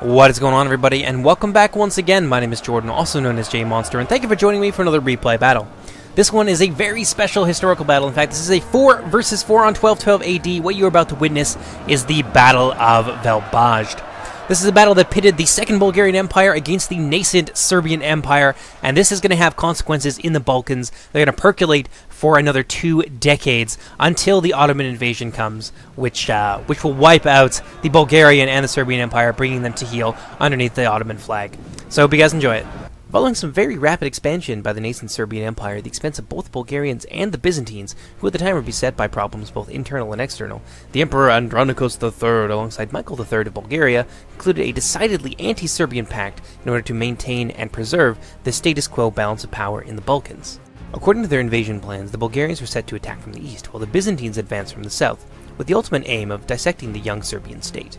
What is going on, everybody, and welcome back once again. My name is Jordan, also known as JMonster, and thank you for joining me for another replay battle. This one is a very special historical battle. In fact, this is a 4 versus 4 on 1212 AD. What you're about to witness is the Battle of Velbazd. This is a battle that pitted the Second Bulgarian Empire against the nascent Serbian Empire, and this is going to have consequences in the Balkans. They're going to percolate for another 2 decades until the Ottoman invasion comes, which will wipe out the Bulgarian and the Serbian Empire, bringing them to heel underneath the Ottoman flag. So I hope you guys enjoy it. Following some very rapid expansion by the nascent Serbian Empire at the expense of both Bulgarians and the Byzantines, who at the time were beset by problems both internal and external, the Emperor Andronicus III, alongside Michael III of Bulgaria, concluded a decidedly anti-Serbian pact in order to maintain and preserve the status quo balance of power in the Balkans. According to their invasion plans, the Bulgarians were set to attack from the east, while the Byzantines advanced from the south, with the ultimate aim of dissecting the young Serbian state.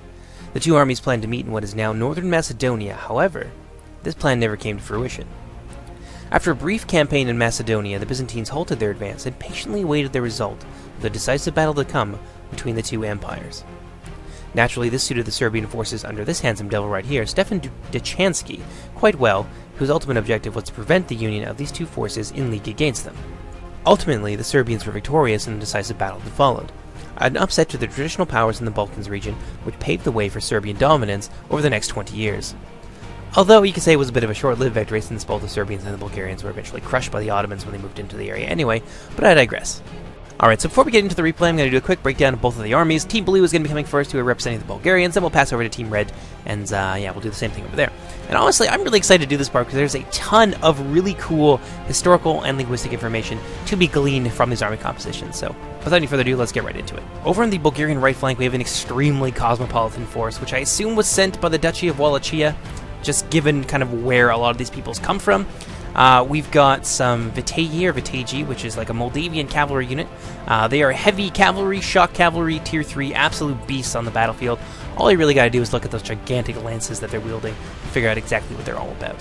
The two armies planned to meet in what is now northern Macedonia. However, this plan never came to fruition. After a brief campaign in Macedonia, the Byzantines halted their advance and patiently awaited the result of the decisive battle to come between the two empires. Naturally, this suited the Serbian forces under this handsome devil right here, Stefan Duchansky, quite well, whose ultimate objective was to prevent the union of these two forces in league against them. Ultimately, the Serbians were victorious in the decisive battle that followed, an upset to the traditional powers in the Balkans region, which paved the way for Serbian dominance over the next 20 years. Although you could say it was a bit of a short-lived victory, since both the Serbians and the Bulgarians were eventually crushed by the Ottomans when they moved into the area anyway, but I digress. Alright, so before we get into the replay, I'm going to do a quick breakdown of both of the armies. Team Blue is going to be coming first, who are representing the Bulgarians, then we'll pass over to Team Red, and yeah, we'll do the same thing over there. And honestly, I'm really excited to do this part, because there's a ton of really cool historical and linguistic information to be gleaned from these army compositions, so without any further ado, let's get right into it. Over on the Bulgarian right flank, we have an extremely cosmopolitan force, which I assume was sent by the Duchy of Wallachia, just given kind of where a lot of these peoples come from. We've got some Vitayi or Vitaji, which is like a Moldavian cavalry unit. They are heavy cavalry, shock cavalry, tier 3, absolute beasts on the battlefield. All you really got to do is look at those gigantic lances that they're wielding and figure out exactly what they're all about.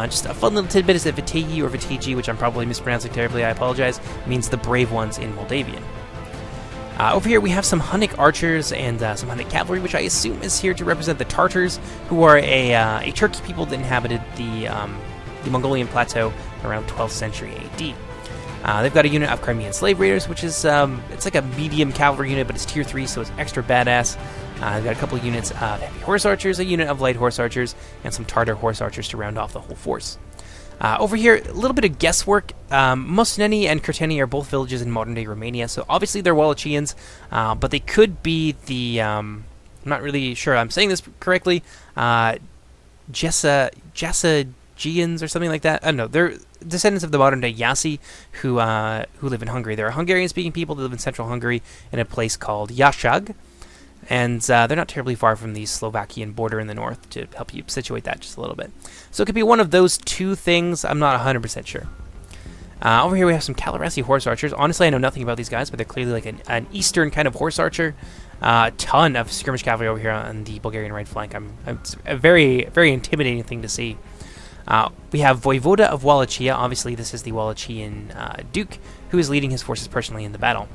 Just a fun little tidbit is that Vitayi or Vitaji, which I'm probably mispronouncing terribly, I apologize, means the brave ones in Moldavian. Over here we have some Hunnic archers and some Hunnic cavalry, which I assume is here to represent the Tartars, who are a Turkic people that inhabited the Mongolian plateau around 12th century AD. They've got a unit of Crimean slave raiders, which is it's like a medium cavalry unit, but it's tier 3, so it's extra badass. They've got a couple of units of heavy horse archers, a unit of light horse archers, and some Tartar horse archers to round off the whole force. Over here, a little bit of guesswork. Mosneni and Curteni are both villages in modern-day Romania, so obviously they're Wallachians, but they could be the, I'm not really sure I'm saying this correctly, Jasagians or something like that. I don't know, they're descendants of the modern-day Yasi, who live in Hungary. They're a Hungarian-speaking people that live in central Hungary in a place called Yashag, and they're not terribly far from the Slovakian border in the north, to help you situate that just a little bit. So it could be one of those two things. I'm not 100% sure. Over here we have some Calamansi horse archers. Honestly, I know nothing about these guys, but they're clearly like an eastern kind of horse archer. A ton of skirmish cavalry over here on the Bulgarian right flank. It's a very, very intimidating thing to see. We have Voivode of Wallachia. Obviously, this is the Wallachian Duke, who is leading his forces personally in the battle.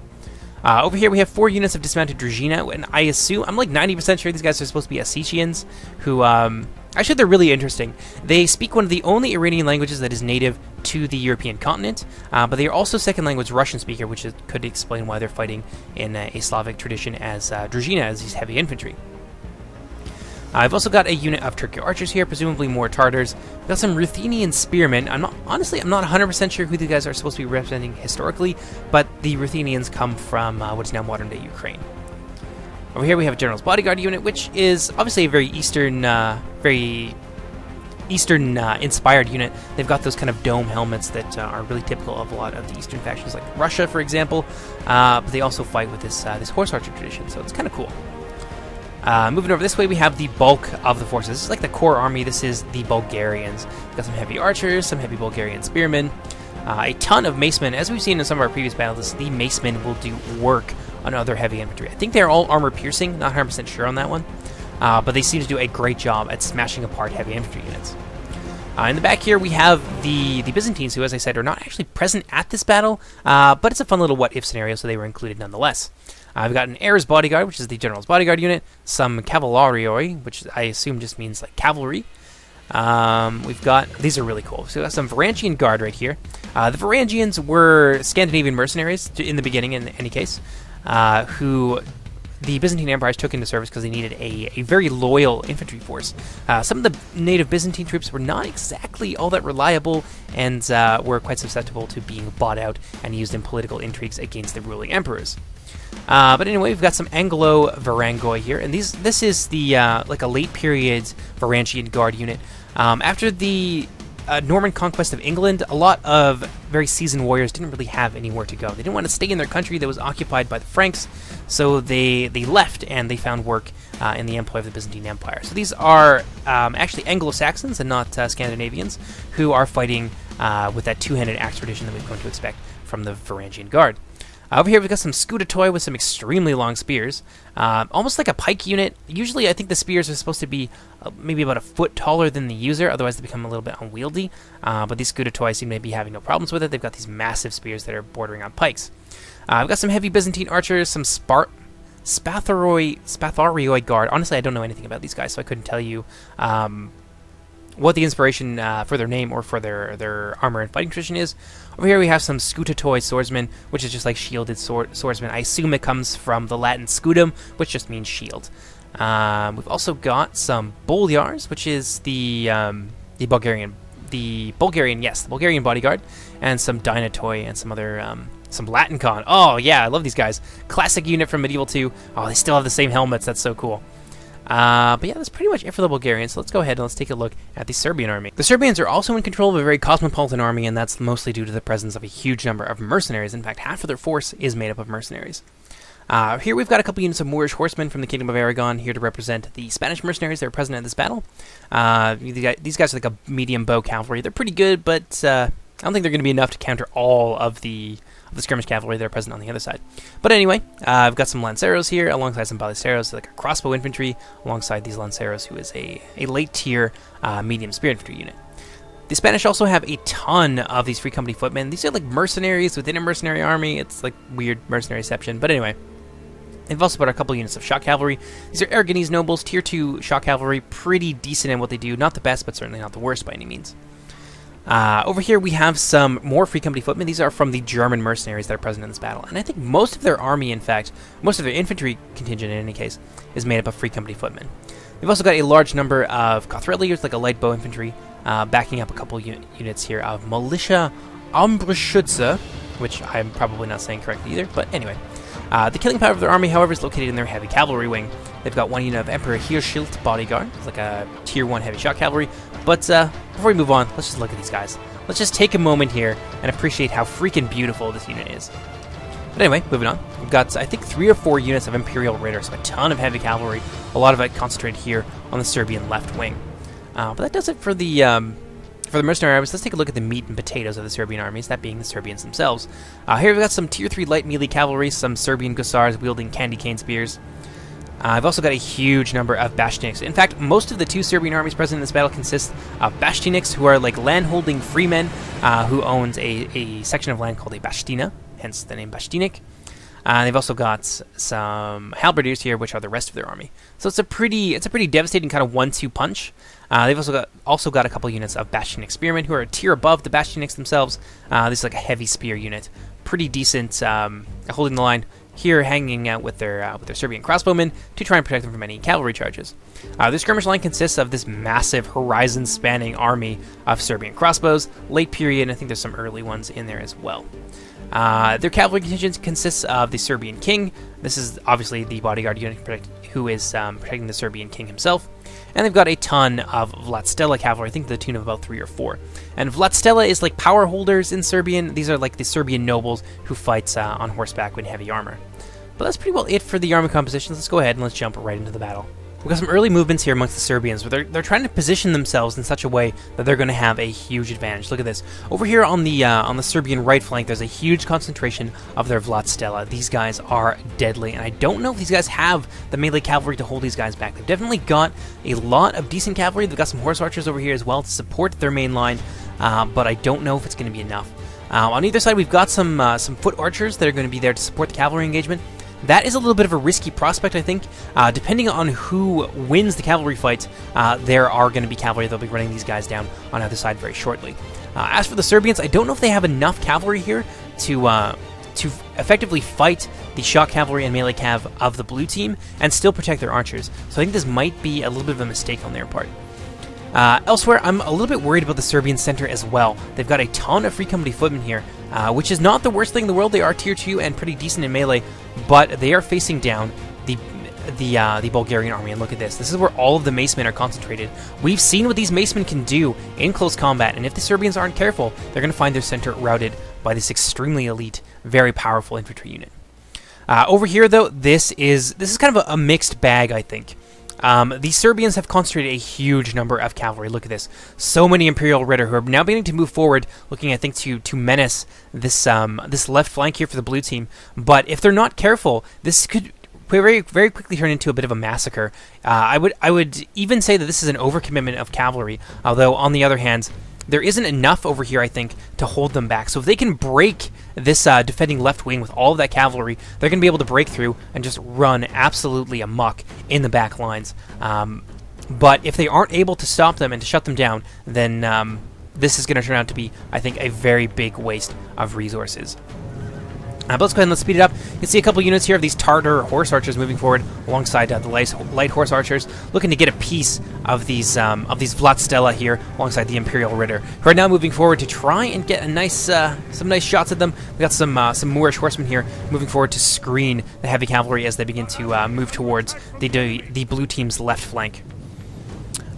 Over here we have 4 units of dismounted Druzhina, and I assume, I'm like 90% sure these guys are supposed to be Ossetians, who, actually they're really interesting. They speak one of the only Iranian languages that is native to the European continent, but they are also second language Russian speaker, which could explain why they're fighting in a Slavic tradition as Druzhina, as these heavy infantry. I've also got a unit of Turkic archers here, presumably more Tartars. We've got some Ruthenian spearmen. Honestly, I'm not 100% sure who these guys are supposed to be representing historically, but the Ruthenians come from what is now modern-day Ukraine. Over here we have a General's Bodyguard unit, which is obviously a very Eastern inspired unit. They've got those kind of dome helmets that are really typical of a lot of the Eastern factions, like Russia, for example. But they also fight with this horse archer tradition, so it's kind of cool. Moving over this way, we have the bulk of the forces. This is like the core army. This is the Bulgarians. We've got some heavy archers, some heavy Bulgarian spearmen, a ton of macemen. As we've seen in some of our previous battles, the macemen will do work on other heavy infantry. I think they're all armor-piercing, not 100% sure on that one, but they seem to do a great job at smashing apart heavy infantry units. In the back here, we have the Byzantines, who, as I said, are not actually present at this battle, but it's a fun little what-if scenario, so they were included nonetheless. We've got an heir's bodyguard, which is the general's bodyguard unit, some cavallarioi, which I assume just means like cavalry. We've got, these are really cool. So we've got some Varangian guard right here. The Varangians were Scandinavian mercenaries in the beginning, in any case, who the Byzantine empires took into service because they needed a very loyal infantry force. Some of the native Byzantine troops were not exactly all that reliable and were quite susceptible to being bought out and used in political intrigues against the ruling emperors. But anyway, we've got some Anglo-Varangoi here, and this is the like a late period Varangian guard unit. After the Norman conquest of England, a lot of very seasoned warriors didn't really have anywhere to go. They didn't want to stay in their country that was occupied by the Franks, so they left and they found work in the employ of the Byzantine Empire. So these are actually Anglo-Saxons and not Scandinavians who are fighting with that two-handed axe tradition that we've come to expect from the Varangian Guard. Over here we've got some Scutitoi with some extremely long spears, almost like a pike unit. Usually I think the spears are supposed to be maybe about a foot taller than the user, otherwise they become a little bit unwieldy, but these Scutitoi seem to be having no problems with it. They've got these massive spears that are bordering on pikes. We've got some heavy Byzantine archers, some Spatharioi guard. Honestly, I don't know anything about these guys, so I couldn't tell you what the inspiration for their name or for their armor and fighting tradition is. Over here we have some Scutitoi swordsmen, which is just like shielded swordsmen. I assume it comes from the Latin scutum, which just means shield. We've also got some Bolyars, which is the Bulgarian bodyguard, and some Dynatoi and some other some Latin con. Oh yeah, I love these guys. Classic unit from Medieval 2. Oh, they still have the same helmets. That's so cool. But yeah, that's pretty much it for the Bulgarians, so let's go ahead and let's take a look at the Serbian army. The Serbians are also in control of a very cosmopolitan army, and that's mostly due to the presence of a huge number of mercenaries. In fact, half of their force is made up of mercenaries. Here we've got a couple units of Moorish horsemen from the Kingdom of Aragon here to represent the Spanish mercenaries that are present in this battle. These guys are like a medium bow cavalry. They're pretty good, but I don't think they're going to be enough to counter all of the skirmish cavalry that are present on the other side. But anyway, I've got some Lanceros here alongside some Ballesteros, like a crossbow infantry, alongside these Lanceros, who is a late tier medium spear infantry unit. The Spanish also have a ton of these free company footmen. These are like mercenaries within a mercenary army. It's like weird mercenaryception. But anyway, they've also got a couple units of shock cavalry. These are Aragonese nobles, tier 2 shock cavalry, pretty decent in what they do. Not the best, but certainly not the worst by any means. Over here we have some more free company footmen. These are from the German mercenaries that are present in this battle. And I think most of their army, in fact, most of their infantry contingent in any case, is made up of free company footmen. We've also got a large number of Kothreliers, like a light bow infantry, backing up a couple units here of Militia Ambruschütze, which I'm probably not saying correctly either, but anyway. The killing power of their army, however, is located in their heavy cavalry wing. They've got one unit of Emperor Hirschild bodyguard, it's like a tier 1 heavy shock cavalry. But before we move on, let's just look at these guys. Let's just take a moment here and appreciate how freaking beautiful this unit is. But anyway, moving on. We've got, I think, 3 or 4 units of Imperial Raiders, so a ton of heavy cavalry, a lot of it concentrated here on the Serbian left wing. But that does it for the mercenary armies. Let's take a look at the meat and potatoes of the Serbian armies, that being the Serbians themselves. Here we've got some tier 3 light melee cavalry, some Serbian Guisars wielding candy cane spears. I've also got a huge number of Baštiniks. In fact, most of the 2 Serbian armies present in this battle consist of Baštiniks, who are like land-holding freemen who owns a section of land called a Baština, hence the name Baštinik. They've also got some halberdiers here, which are the rest of their army. So it's a pretty devastating kind of 1-2 punch. They've also got a couple units of Baštinik spearmen, who are a tier above the Baštiniks themselves. This is like a heavy spear unit, pretty decent, holding the line here, hanging out with their Serbian crossbowmen to try and protect them from any cavalry charges. Their skirmish line consists of this massive horizon-spanning army of Serbian crossbows, late period, and I think there's some early ones in there as well. Their cavalry contingent consists of the Serbian king. This is obviously the bodyguard unit who is protecting the Serbian king himself. And they've got a ton of Vlatstela cavalry, I think to the tune of about 3 or 4. And Vlatstela is like power holders in Serbian. These are like the Serbian nobles who fight on horseback with heavy armor. But that's pretty well it for the army compositions. Let's go ahead and let's jump right into the battle. we've got some early movements here amongst the Serbians, where they're trying to position themselves in such a way that they're going to have a huge advantage. Look at this. Over here on the Serbian right flank, there's a huge concentration of their Vlad. These guys are deadly, and I don't know if these guys have the melee cavalry to hold these guys back. They've definitely got a lot of decent cavalry. They've got some horse archers over here as well to support their main line, but I don't know if it's going to be enough. On either side, we've got some foot archers that are going to be there to support the cavalry engagement. That is a little bit of a risky prospect, I think. Depending on who wins the cavalry fight, there are going to be cavalry that'll be running these guys down on either side very shortly. As for the Serbians, I don't know if they have enough cavalry here to effectively fight the shock cavalry and melee cav of the blue team and still protect their archers. So I think this might be a little bit of a mistake on their part. Elsewhere, I'm a little bit worried about the Serbian center as well. They've got a ton of free company footmen here, which is not the worst thing in the world. They are tier 2 and pretty decent in melee, but they are facing down the Bulgarian army. And look at this. This is where all of the macemen are concentrated. We've seen what these macemen can do in close combat, and if the Serbians aren't careful, they're going to find their center routed by this extremely elite, very powerful infantry unit. Over here, though, this is kind of a mixed bag, I think. The Serbians have concentrated a huge number of cavalry. Look at this. So many Imperial Ritter who are now beginning to move forward, looking, I think, to menace this this left flank here for the blue team. But if they're not careful, this could very, very quickly turn into a bit of a massacre. I would even say that this is an overcommitment of cavalry, although, on the other hand, there isn't enough over here, I think, to hold them back. So if they can break this defending left wing with all of that cavalry, they're going to be able to break through and just run absolutely amok in the back lines. But if they aren't able to stop them and to shut them down, then this is going to turn out to be, I think, a very big waste of resources. But let's go ahead and let's speed it up. You can see a couple units here of these Tartar horse archers moving forward alongside the light horse archers, looking to get a piece of these Vlad here alongside the Imperial Ritter, who are now moving forward to try and get a nice some nice shots at them. We got some Moorish horsemen here moving forward to screen the heavy cavalry as they begin to move towards the blue team's left flank.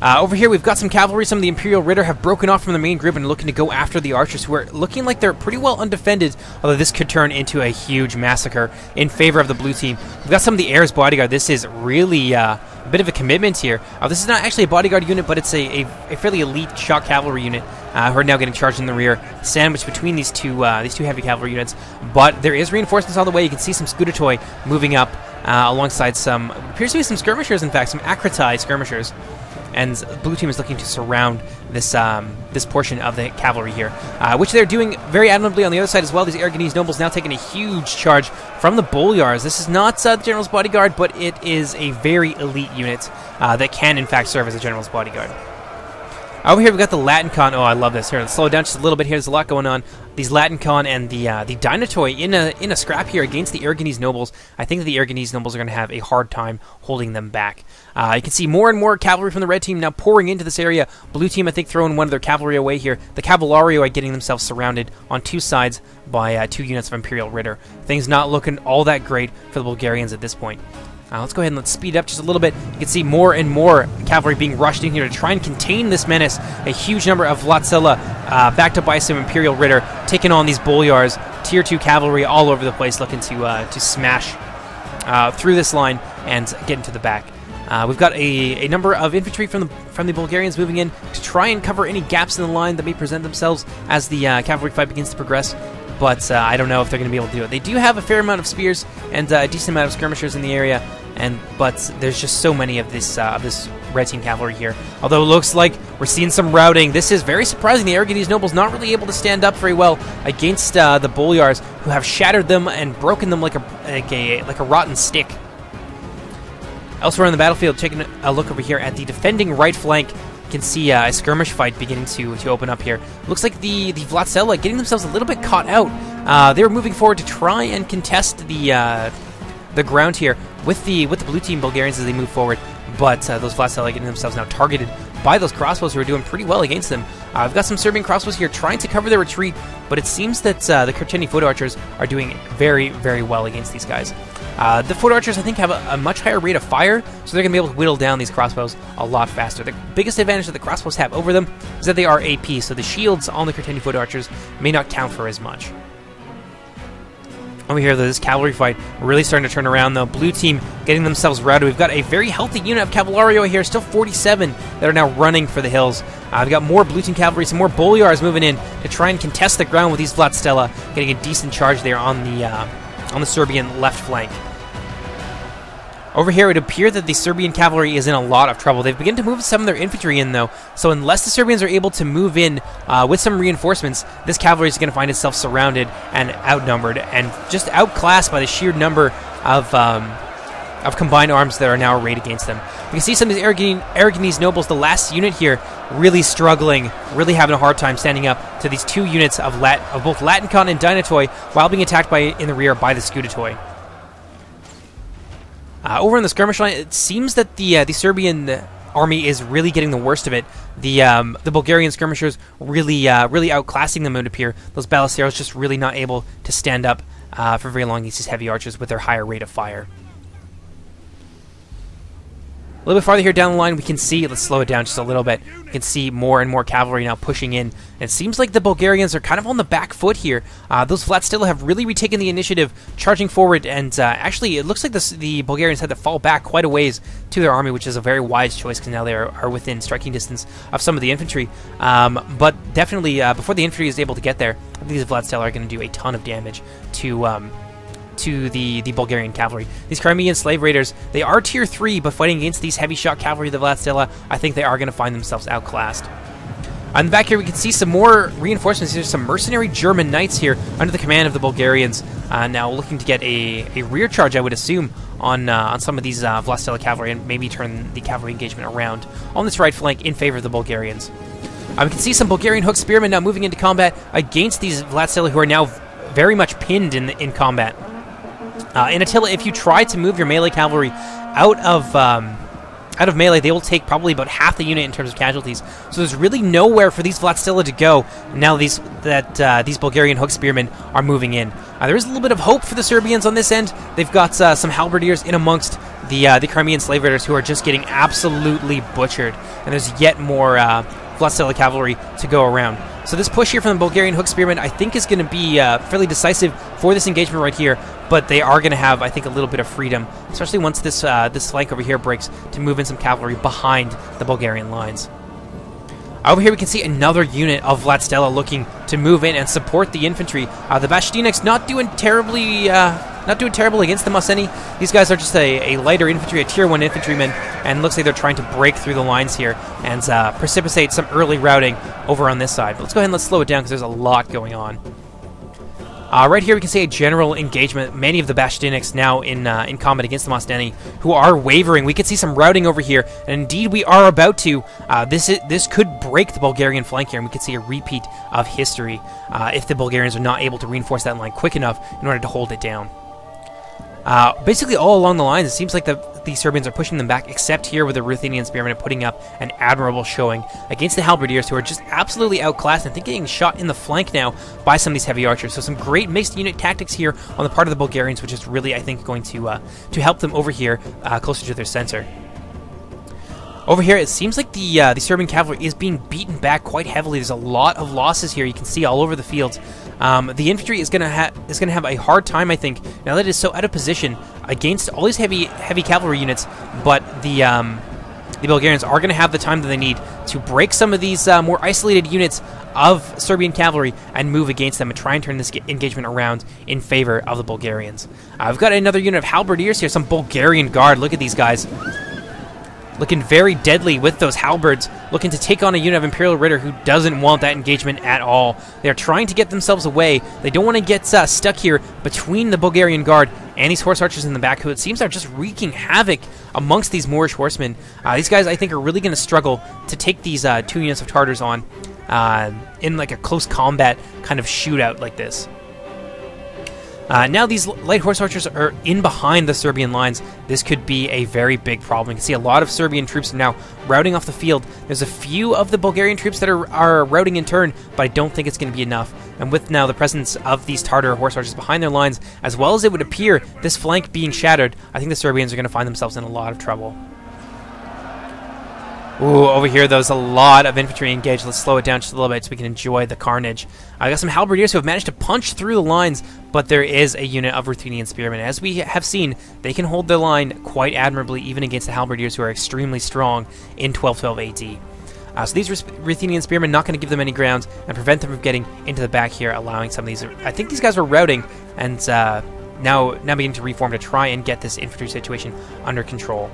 Over here, we've got some cavalry. Some of the Imperial Ritter have broken off from the main group and looking to go after the archers, who are looking like they're pretty well undefended, although this could turn into a huge massacre in favor of the blue team. We've got some of the Heir's bodyguard. This is really a bit of a commitment here. This is not actually a bodyguard unit, but it's a fairly elite shock cavalry unit who are now getting charged in the rear, sandwiched between these two heavy cavalry units. But there is reinforcements on the way. You can see some Scudetoi moving up alongside some, appears to be some skirmishers, in fact, some Akratai skirmishers. And the blue team is looking to surround this this portion of the cavalry here, which they're doing very admirably on the other side as well. These Aragonese nobles now taking a huge charge from the Boyars. This is not the general's bodyguard, but it is a very elite unit that can, in fact, serve as a general's bodyguard. Over here, we've got the Latincon. Oh, I love this. Here, let's slow it down just a little bit here. There's a lot going on. These Latincon and the Dinatoi in a scrap here against the Aragonese nobles. I think that the Aragonese nobles are going to have a hard time holding them back. You can see more and more cavalry from the red team now pouring into this area. Blue team, I think, throwing one of their cavalry away here. The Cavalario are getting themselves surrounded on two sides by 2 units of Imperial Ritter. Things not looking all that great for the Bulgarians at this point. Let's go ahead and let's speed up just a little bit. You can see more and more cavalry being rushed in here to try and contain this menace. A huge number of Vlatsela backed up by some Imperial Ritter taking on these Boyars. Tier 2 cavalry all over the place looking to smash through this line and get into the back. We've got a number of infantry from the Bulgarians moving in to try and cover any gaps in the line that may present themselves as the cavalry fight begins to progress. But I don't know if they're going to be able to do it. They do have a fair amount of spears and a decent amount of skirmishers in the area, but there's just so many of this red team cavalry here. Although it looks like we're seeing some routing. This is very surprising. The Aragonese nobles not really able to stand up very well against the Boyars, who have shattered them and broken them like a rotten stick. Elsewhere on the battlefield, taking a look over here at the defending right flank. You can see a skirmish fight beginning to open up here. Looks like the Vlatsela getting themselves a little bit caught out. They're moving forward to try and contest the ground here with the blue team Bulgarians as they move forward. But those Vlatsela getting themselves now targeted by those crossbows who are doing pretty well against them. I've got some Serbian crossbows here trying to cover their retreat, but it seems that the Kurteni foot archers are doing very, very well against these guys. The foot archers, I think, have a much higher rate of fire, so they're going to be able to whittle down these crossbows a lot faster. The biggest advantage that the crossbows have over them is that they are AP, so the shields on the Kurteni foot archers may not count for as much. Over here, this cavalry fight really starting to turn around, though. Blue team getting themselves routed. We've got a very healthy unit of Cavalario here, still 47 that are now running for the hills. We've got more blue team cavalry, some more Boyars moving in to try and contest the ground with these Vlad, getting a decent charge there on the Serbian left flank. Over here, it would appear that the Serbian cavalry is in a lot of trouble. They've begun to move some of their infantry in, though, so unless the Serbians are able to move in with some reinforcements, this cavalry is going to find itself surrounded and outnumbered and just outclassed by the sheer number of combined arms that are now arrayed against them. You can see some of these Aragonese nobles, the last unit here, really struggling, really having a hard time standing up to these two units of both Latincon and Dinatoi while being attacked in the rear by the Scutitoi. Over on the skirmish line, it seems that the Serbian army is really getting the worst of it. The Bulgarian skirmishers really outclassing them, it would appear. Those Ballesteros just really not able to stand up for very long against these heavy archers with their higher rate of fire. A little bit farther here down the line, we can see, let's slow it down just a little bit, we can see more and more cavalry now pushing in. And it seems like the Bulgarians are kind of on the back foot here. Those Vlad have really retaken the initiative, charging forward, and actually it looks like the Bulgarians had to fall back quite a ways to their army, which is a very wise choice because now they are within striking distance of some of the infantry. But definitely, before the infantry is able to get there, I think these Vlad are going to do a ton of damage to the Bulgarian cavalry. These Crimean slave raiders, they are tier 3, but fighting against these heavy shot cavalry, the Vlad, I think they are going to find themselves outclassed. On the back here, we can see some more reinforcements. There's some mercenary German knights here under the command of the Bulgarians, now looking to get a rear charge, I would assume, on some of these Vlad cavalry and maybe turn the cavalry engagement around on this right flank in favor of the Bulgarians. We can see some Bulgarian hook spearmen now moving into combat against these Vlad who are now very much pinned in combat. In Attila, if you try to move your melee cavalry out of melee, they will take probably about half the unit in terms of casualties. So there's really nowhere for these Vlad to go now these Bulgarian hook spearmen are moving in. There is a little bit of hope for the Serbians on this end. They've got some halberdiers in amongst the Crimean slave raiders who are just getting absolutely butchered, and there's yet more Vlad cavalry to go around. So this push here from the Bulgarian hook spearmen, I think, is going to be fairly decisive for this engagement right here, but they are going to have, I think, a little bit of freedom, especially once this flank over here breaks, to move in some cavalry behind the Bulgarian lines. Over here we can see another unit of Vlad looking to move in and support the infantry. The Bashtinex not doing terribly against the Moseni. These guys are just a lighter infantry, a tier 1 infantryman, and looks like they're trying to break through the lines here and precipitate some early routing over on this side. But let's go ahead and let's slow it down because there's a lot going on. Right here we can see a general engagement. Many of the Bashtinex now in combat against the Moseni, who are wavering. We can see some routing over here, and indeed we are about to. This could break the Bulgarian flank here, and we could see a repeat of history if the Bulgarians are not able to reinforce that line quick enough in order to hold it down. Basically all along the lines, it seems like the Serbians are pushing them back, except here with the Ruthenian spearmen putting up an admirable showing against the halberdiers, who are just absolutely outclassed and I think getting shot in the flank now by some of these heavy archers. So some great mixed unit tactics here on the part of the Bulgarians, which is really, I think, going to help them over here closer to their center. Over here, it seems like the Serbian cavalry is being beaten back quite heavily. There's a lot of losses here. You can see all over the fields. The infantry is gonna have a hard time, I think, now that it is so out of position against all these heavy cavalry units. But the Bulgarians are gonna have the time that they need to break some of these more isolated units of Serbian cavalry and move against them and try and turn this engagement around in favor of the Bulgarians. I've got another unit of halberdiers here, some Bulgarian guard. Look at these guys. Looking very deadly with those halberds, looking to take on a unit of Imperial Ritter who doesn't want that engagement at all. They're trying to get themselves away. They don't want to get stuck here between the Bulgarian Guard and these horse archers in the back, who it seems are just wreaking havoc amongst these Moorish horsemen. These guys, I think, are really going to struggle to take these two units of Tartars on in like a close combat kind of shootout like this. Now these light horse archers are in behind the Serbian lines. This could be a very big problem. You can see a lot of Serbian troops are now routing off the field. There's a few of the Bulgarian troops that are routing in turn, but I don't think it's going to be enough. And with now the presence of these Tartar horse archers behind their lines, as well as it would appear this flank being shattered, I think the Serbians are going to find themselves in a lot of trouble. Ooh, over here, there's a lot of infantry engaged. Let's slow it down just a little bit so we can enjoy the carnage. I got some halberdiers who have managed to punch through the lines, but there is a unit of Ruthenian spearmen. As we have seen, they can hold their line quite admirably, even against the halberdiers who are extremely strong in 1212 AD. So these Ruthenian spearmen not going to give them any ground and prevent them from getting into the back here, allowing some of these... I think these guys were routing and now beginning to reform to try and get this infantry situation under control.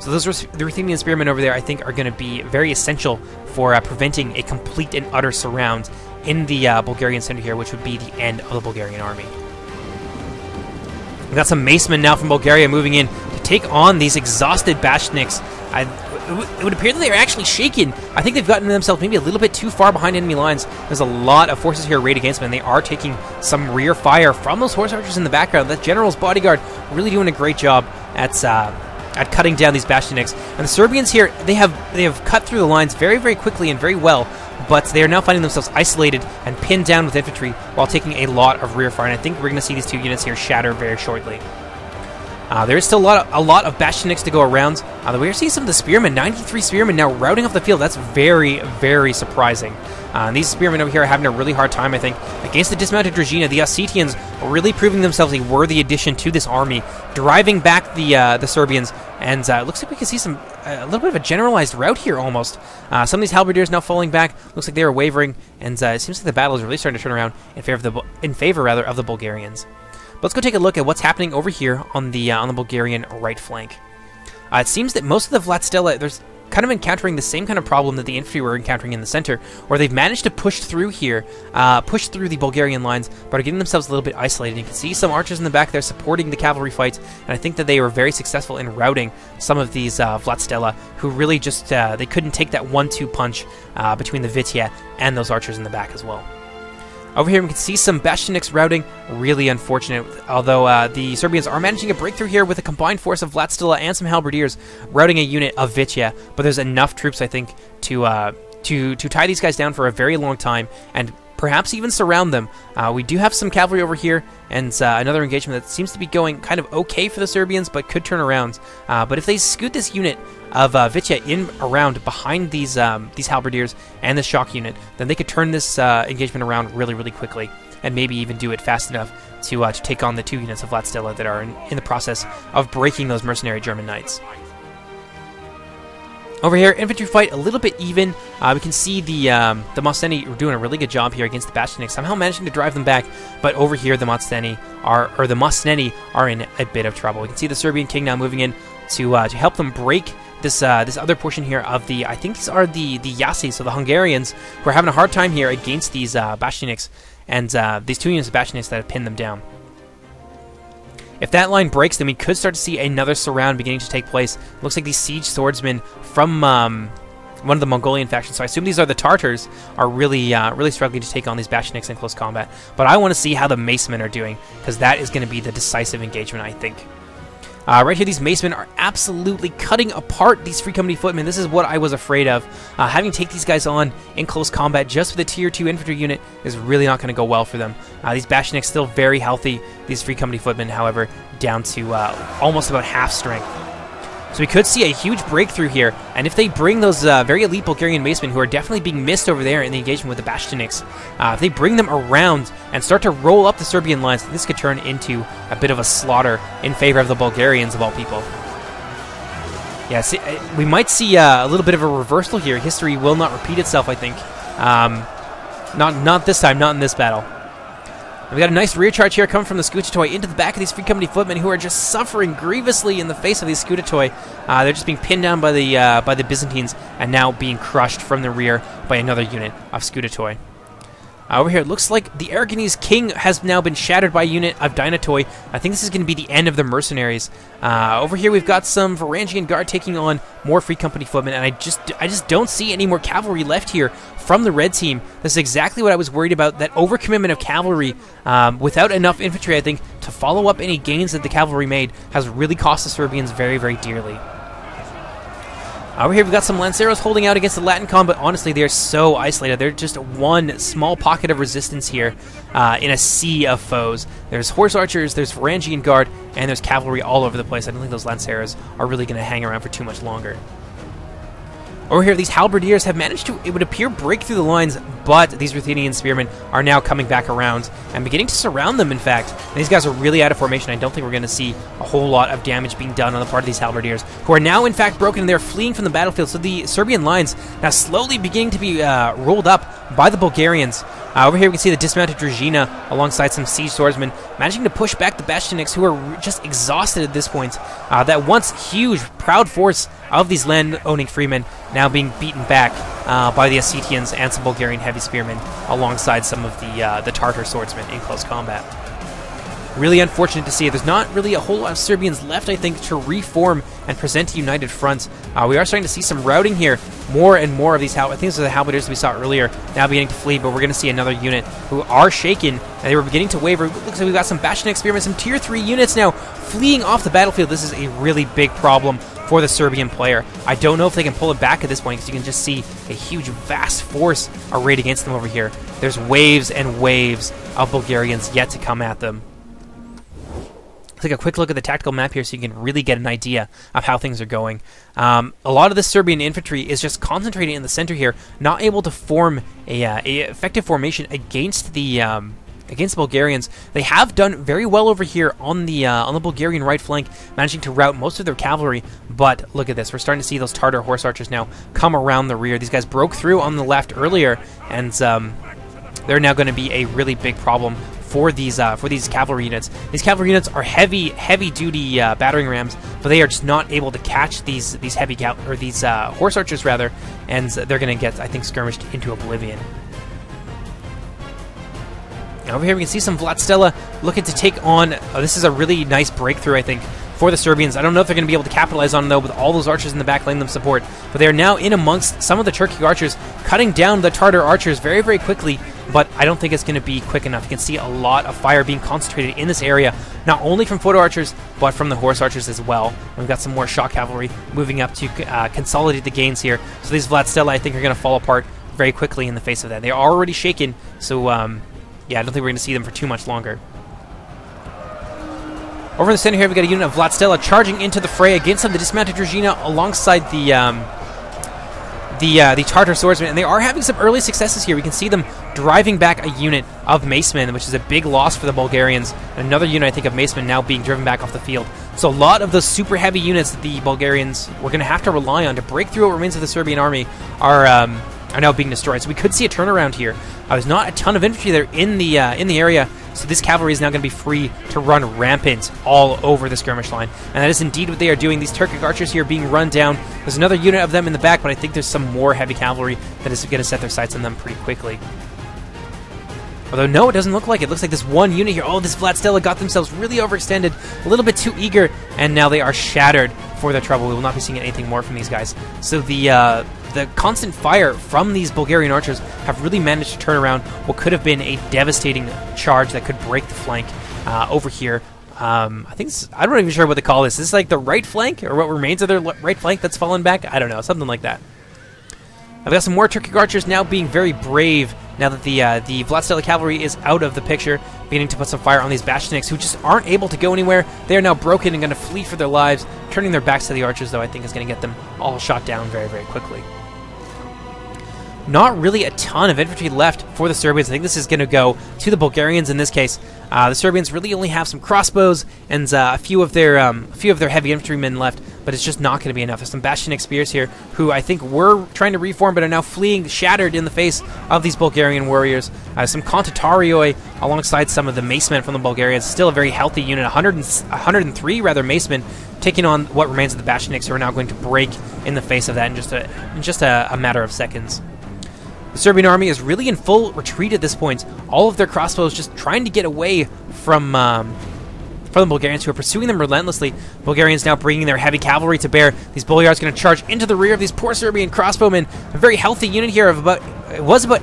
So those the Ruthenian spearmen over there, I think, are going to be very essential for preventing a complete and utter surround in the Bulgarian center here, which would be the end of the Bulgarian army. We've got some macemen now from Bulgaria moving in to take on these exhausted Bashniks. It would appear that they are actually shaken. I think they've gotten themselves maybe a little bit too far behind enemy lines. There's a lot of forces here arrayed against them, and they are taking some rear fire from those horse archers in the background. That general's bodyguard really doing a great job at cutting down these Bastioniks. And the Serbians here, they have cut through the lines very, very quickly and very well, but they are now finding themselves isolated and pinned down with infantry while taking a lot of rear fire. And I think we're going to see these two units here shatter very shortly. There is still a lot of Bastioniks to go around. We are seeing some of the spearmen, 93 spearmen now routing off the field. That's very, very surprising. And these spearmen over here are having a really hard time, I think. Against the dismounted Dragina, the Ossetians really proving themselves a worthy addition to this army, driving back the Serbians. And it looks like we can see a little bit of a generalized rout here almost. Some of these halberdiers now falling back. Looks like they are wavering, and it seems like the battle is really starting to turn around in favor of the Bulgarians. But let's go take a look at what's happening over here on the Bulgarian right flank. It seems that most of the Vlad there's kind of encountering the same kind of problem that the infantry were encountering in the center, where they've managed to push through here, push through the Bulgarian lines, but are getting themselves a little bit isolated. You can see some archers in the back there supporting the cavalry fights, and I think that they were very successful in routing some of these Vlad who really just, they couldn't take that 1-2 punch between the Vitia and those archers in the back as well. Over here we can see some Bastioniks routing, really unfortunate, although the Serbians are managing a breakthrough here with a combined force of Vlad and some halberdiers routing a unit of Vitia, but there's enough troops, I think, to tie these guys down for a very long time and perhaps even surround them. We do have some cavalry over here and another engagement that seems to be going kind of okay for the Serbians, but could turn around. But if they scoot this unit of Vitia in around behind these halberdiers and the shock unit, then they could turn this engagement around really, really quickly, and maybe even do it fast enough to take on the two units of Vlad that are in the process of breaking those mercenary German knights. Over here, infantry fight a little bit even. We can see the Mosteni are doing a really good job here against the Bastioniks, somehow managing to drive them back. But over here, the Mosteni are in a bit of trouble. We can see the Serbian king now moving in to help them break this other portion here of the, I think these are the Yassi, so the Hungarians, who are having a hard time here against these Bastioniks and these two units of Bastioniks that have pinned them down. If that line breaks, then we could start to see another surround beginning to take place. Looks like these siege swordsmen from one of the Mongolian factions, so I assume these are the Tartars, are really struggling to take on these Bastioniks in close combat. But I want to see how the Macemen are doing, because that is going to be the decisive engagement, I think. Right here, these Macemen are absolutely cutting apart these Free Company footmen. This is what I was afraid of. Having to take these guys on in close combat just with a Tier 2 infantry unit is really not going to go well for them. These Bastioniks still very healthy. These Free Company footmen, however, down to almost about half strength. So we could see a huge breakthrough here, and if they bring those very elite Bulgarian macemen, who are definitely being missed over there in the engagement with the Bastioniks, if they bring them around and start to roll up the Serbian lines, this could turn into a bit of a slaughter in favor of the Bulgarians, of all people. Yeah, see, we might see a little bit of a reversal here. History will not repeat itself, I think. Not this time, not in this battle. We got a nice rear charge here coming from the Skutatoy into the back of these Free Company footmen, who are just suffering grievously in the face of these Skutatoy. They're just being pinned down by the Byzantines and now being crushed from the rear by another unit of Skutatoy. Over here, it looks like the Aragonese king has now been shattered by a unit of Dinatoy. I think this is going to be the end of the mercenaries. Over here, we've got some Varangian guard taking on more Free Company footmen, and I just don't see any more cavalry left here from the red team. This is exactly what I was worried about, that overcommitment of cavalry without enough infantry, I think, to follow up any gains that the cavalry made has really cost the Serbians very, very dearly. Over here, we've got some Lanceros holding out against the Latincon, but honestly, they're so isolated. They're just one small pocket of resistance here in a sea of foes. There's horse archers, there's Varangian guard, and there's cavalry all over the place. I don't think those Lanceros are really going to hang around for too much longer. Over here, these halberdiers have managed to, it would appear, break through the lines, but these Ruthenian spearmen are now coming back around and beginning to surround them, in fact. And these guys are really out of formation. I don't think we're going to see a whole lot of damage being done on the part of these halberdiers, who are now, in fact, broken, and they're fleeing from the battlefield. So the Serbian lines now slowly beginning to be rolled up by the Bulgarians. Over here we can see the dismounted Druzhina alongside some siege swordsmen managing to push back the Bashaniks, who are just exhausted at this point. That once huge, proud force of these land-owning freemen now being beaten back by the Ossetians and some Bulgarian heavy spearmen alongside some of the Tartar swordsmen in close combat. Really unfortunate to see. There's not really a whole lot of Serbians left, I think, to reform and present a united front. We are starting to see some routing here. More and more of these, I think these are the halberdiers we saw earlier, now beginning to flee, but we're going to see another unit who are shaken, and they were beginning to waver. It looks like we've got some Bashanik spearmen, some tier 3 units now fleeing off the battlefield. This is a really big problem for the Serbian player. I don't know if they can pull it back at this point, because you can just see a huge, vast force arrayed against them over here. There's waves and waves of Bulgarians yet to come at them. Take a quick look at the tactical map here so you can really get an idea of how things are going. A lot of the Serbian infantry is just concentrating in the center here, not able to form a effective formation against the Bulgarians. They have done very well over here on the Bulgarian right flank, managing to rout most of their cavalry. But look at this, we're starting to see those Tartar horse archers now come around the rear. These guys broke through on the left earlier, and they're now going to be a really big problem for these cavalry units. These cavalry units are heavy duty battering rams, but they are just not able to catch these horse archers rather, and they're going to get, I think, skirmished into oblivion. Now over here we can see some Vlatstela looking to take on. This is a really nice breakthrough, I think, for the Serbians. I don't know if they're going to be able to capitalize on it, though, with all those archers in the back laying them support. But they are now in amongst some of the Turkic archers, cutting down the Tartar archers very, very quickly. But I don't think it's going to be quick enough. You can see a lot of fire being concentrated in this area, not only from photo archers, but from the horse archers as well. And we've got some more shock cavalry moving up to consolidate the gains here. So these Vlatstela, I think, are going to fall apart very quickly in the face of that. They are already shaken, so yeah, I don't think we're going to see them for too much longer. Over in the center here, we've got a unit of Vlatstela charging into the fray against some of the dismounted Druzhina alongside the Tartar swordsmen, and they are having some early successes here. We can see them driving back a unit of macemen, which is a big loss for the Bulgarians. Another unit, I think, of macemen now being driven back off the field. So a lot of those super heavy units that the Bulgarians were going to have to rely on to break through what remains of the Serbian army are now being destroyed. So we could see a turnaround here. There's not a ton of infantry there in the area, so this cavalry is now going to be free to run rampant all over the skirmish line. And that is indeed what they are doing. These Turkic archers here being run down. There's another unit of them in the back, but I think there's some more heavy cavalry that is going to set their sights on them pretty quickly. Although, no, it doesn't look like it. It looks like this one unit here, oh, this Vlatstela got themselves really overextended, a little bit too eager, and now they are shattered for their trouble. We will not be seeing anything more from these guys. So the constant fire from these Bulgarian archers have really managed to turn around what could have been a devastating charge that could break the flank over here. I think I'm not even sure what to call this. Is this like the right flank, or what remains of their right flank that's fallen back? I don't know, something like that. I've got some more Turkic archers now being very brave now that the Vlatstela cavalry is out of the picture, beginning to put some fire on these Bashaniks who just aren't able to go anywhere. They are now broken and going to flee for their lives. Turning their backs to the archers, though, I think is going to get them all shot down very, very quickly. Not really a ton of infantry left for the Serbians. I think this is going to go to the Bulgarians in this case. The Serbians really only have some crossbows and a few of their heavy infantrymen left, but it's just not going to be enough. There's some Bashanik spears here who I think were trying to reform but are now fleeing, shattered in the face of these Bulgarian warriors. Some Kontatarioi alongside some of the macemen from the Bulgarians. Still a very healthy unit, 103 rather macemen, taking on what remains of the Bashaniks, who are now going to break in the face of that in just a matter of seconds. The Serbian army is really in full retreat at this point. All of their crossbows just trying to get away from the Bulgarians, who are pursuing them relentlessly. Bulgarians now bringing their heavy cavalry to bear. These Boyards going to charge into the rear of these poor Serbian crossbowmen. A very healthy unit here of about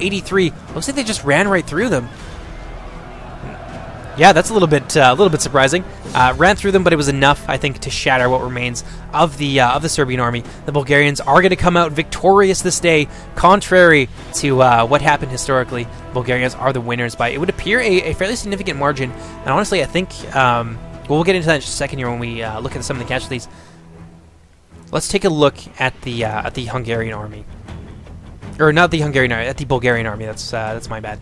83. Looks like they just ran right through them. Yeah, that's a little bit surprising. Ran through them, but it was enough, I think, to shatter what remains of the Serbian army. The Bulgarians are going to come out victorious this day, contrary to what happened historically. Bulgarians are the winners by, it would appear, a fairly significant margin. And honestly, I think we'll get into that in just a second here when we look at some of the casualties. let's take a look at the Hungarian army. Or not the Hungarian army, at the Bulgarian army. That's my bad.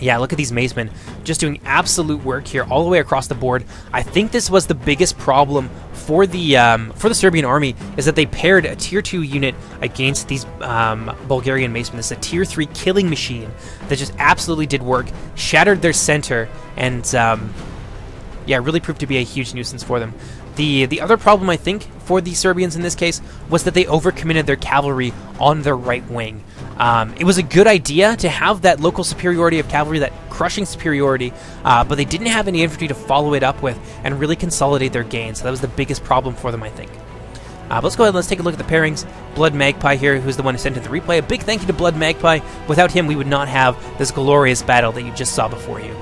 Yeah, look at these macemen just doing absolute work here all the way across the board. I think this was the biggest problem for the Serbian army, is that they paired a tier 2 unit against these Bulgarian macemen. This is a tier 3 killing machine that just absolutely did work, shattered their center, and yeah, really proved to be a huge nuisance for them. The other problem, I think, for the Serbians in this case was that they overcommitted their cavalry on their right wing. It was a good idea to have that local superiority of cavalry, that crushing superiority, but they didn't have any infantry to follow it up with and really consolidate their gains. So that was the biggest problem for them, I think. But let's go ahead and let's take a look at the pairings. Bloodmagpie here, who's the one who sent in the replay. A big thank you to Bloodmagpie. Without him, we would not have this glorious battle that you just saw before you.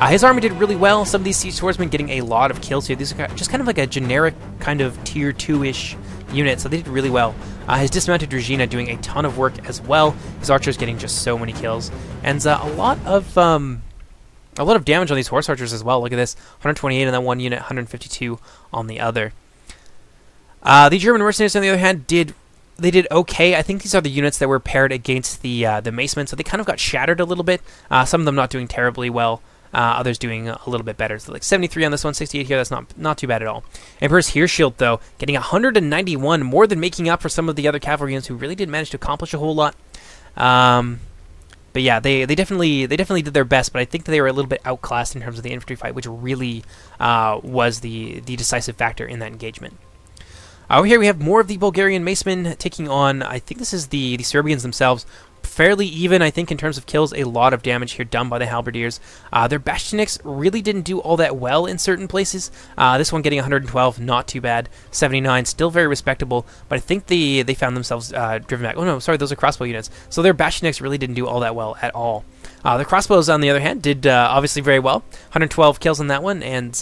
His army did really well. Some of these siege swordsmen getting a lot of kills here. These are just kind of like a generic kind of tier 2-ish unit, so they did really well. His dismounted Regina doing a ton of work as well. His archers getting just so many kills, and a lot of damage on these horse archers as well. Look at this: 128 on that one unit, 152 on the other. The German mercenaries, on the other hand, did okay. I think these are the units that were paired against the macemen, so they kind of got shattered a little bit. Some of them not doing terribly well. Others doing a little bit better. So like 73 on this one, 68 here. That's not too bad at all. Emperor's Heerschild, though, getting 191, more than making up for some of the other cavalry units who really did manage to accomplish a whole lot. But yeah, they definitely did their best. But I think that they were a little bit outclassed in terms of the infantry fight, which really was the decisive factor in that engagement. Over here we have more of the Bulgarian macemen taking on, I think this is the Serbians themselves. Fairly even, I think, in terms of kills. A lot of damage here done by the halberdiers. Their bastions really didn't do all that well in certain places. This one getting 112, not too bad. 79, still very respectable, but I think they found themselves driven back. Oh no, sorry, those are crossbow units. So their bastions really didn't do all that well at all. The crossbows, on the other hand, did obviously very well. 112 kills on that one, and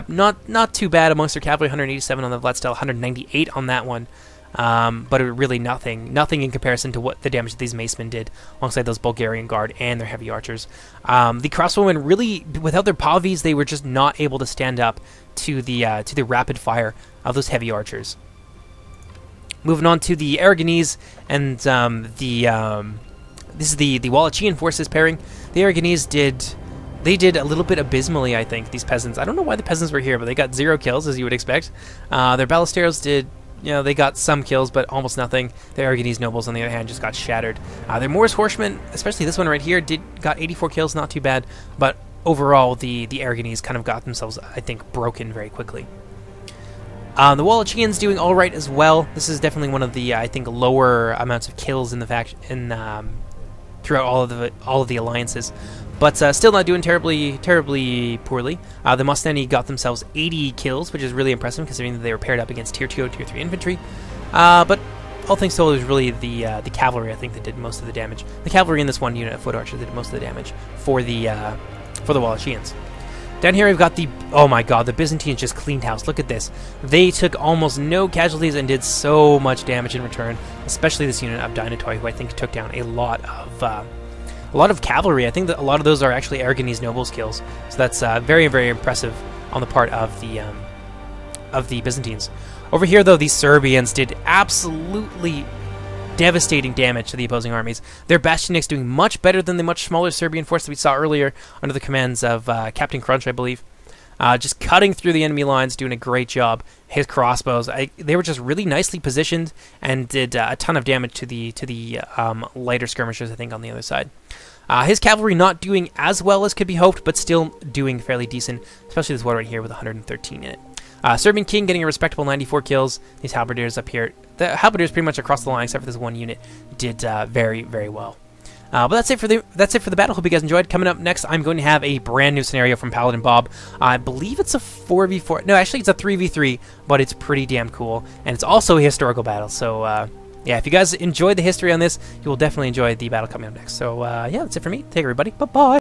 not too bad amongst their cavalry. 187 on the Vladstel, 198 on that one. But really nothing in comparison to what the damage that these macemen did alongside those Bulgarian guard and their heavy archers. The crossbowmen really, without their pavis, they were just not able to stand up to the rapid fire of those heavy archers. Moving on to the Aragonese and this is the Wallachia forces pairing. The Aragonese did a little bit abysmally, I think, these peasants. I don't know why the peasants were here, but they got 0 kills, as you would expect. Their Ballesteros did, they got some kills, but almost nothing. The Aragonese nobles, on the other hand, just got shattered. Their Moorish horsemen, especially this one right here, got 84 kills, not too bad. But overall, the Aragonese kind of got themselves, I think, broken very quickly. The Wallachians doing all right as well. This is definitely one of the, I think, lower amounts of kills in the faction throughout all of the alliances. But still not doing terribly poorly. The Mosteni got themselves 80 kills, which is really impressive considering that they were paired up against tier 2 or tier 3 infantry. But all things told, it was really the cavalry, I think, that did most of the damage. The cavalry in this one unit of foot archers did most of the damage for the Wallachians. Down here we've got oh my god, the Byzantines just cleaned house. Look at this. They took almost no casualties and did so much damage in return, especially this unit of Dinatoi, who I think took down a lot of cavalry. I think that a lot of those are actually Aragonese nobles kills. So that's very, very impressive on the part of the Byzantines. Over here, though, the Serbians did absolutely devastating damage to the opposing armies. Their bastions doing much better than the much smaller Serbian force that we saw earlier under the commands of Captain Crunch, I believe. Just cutting through the enemy lines, doing a great job. His crossbows, they were just really nicely positioned and did a ton of damage to the lighter skirmishers, I think, on the other side. His cavalry not doing as well as could be hoped, but still doing fairly decent, especially this one right here with 113 in it. Serbian King getting a respectable 94 kills. These halberdiers up here, the halberdiers pretty much across the line, except for this one unit, did very, very well. But that's it for the battle. Hope you guys enjoyed. Coming up next, I'm going to have a brand new scenario from Paladin Bob. I believe it's a 4v4. No, actually, it's a 3v3, but it's pretty damn cool, and it's also a historical battle. So yeah, if you guys enjoyed the history on this, you will definitely enjoy the battle coming up next. So yeah, that's it for me. Take care, everybody. Bye bye.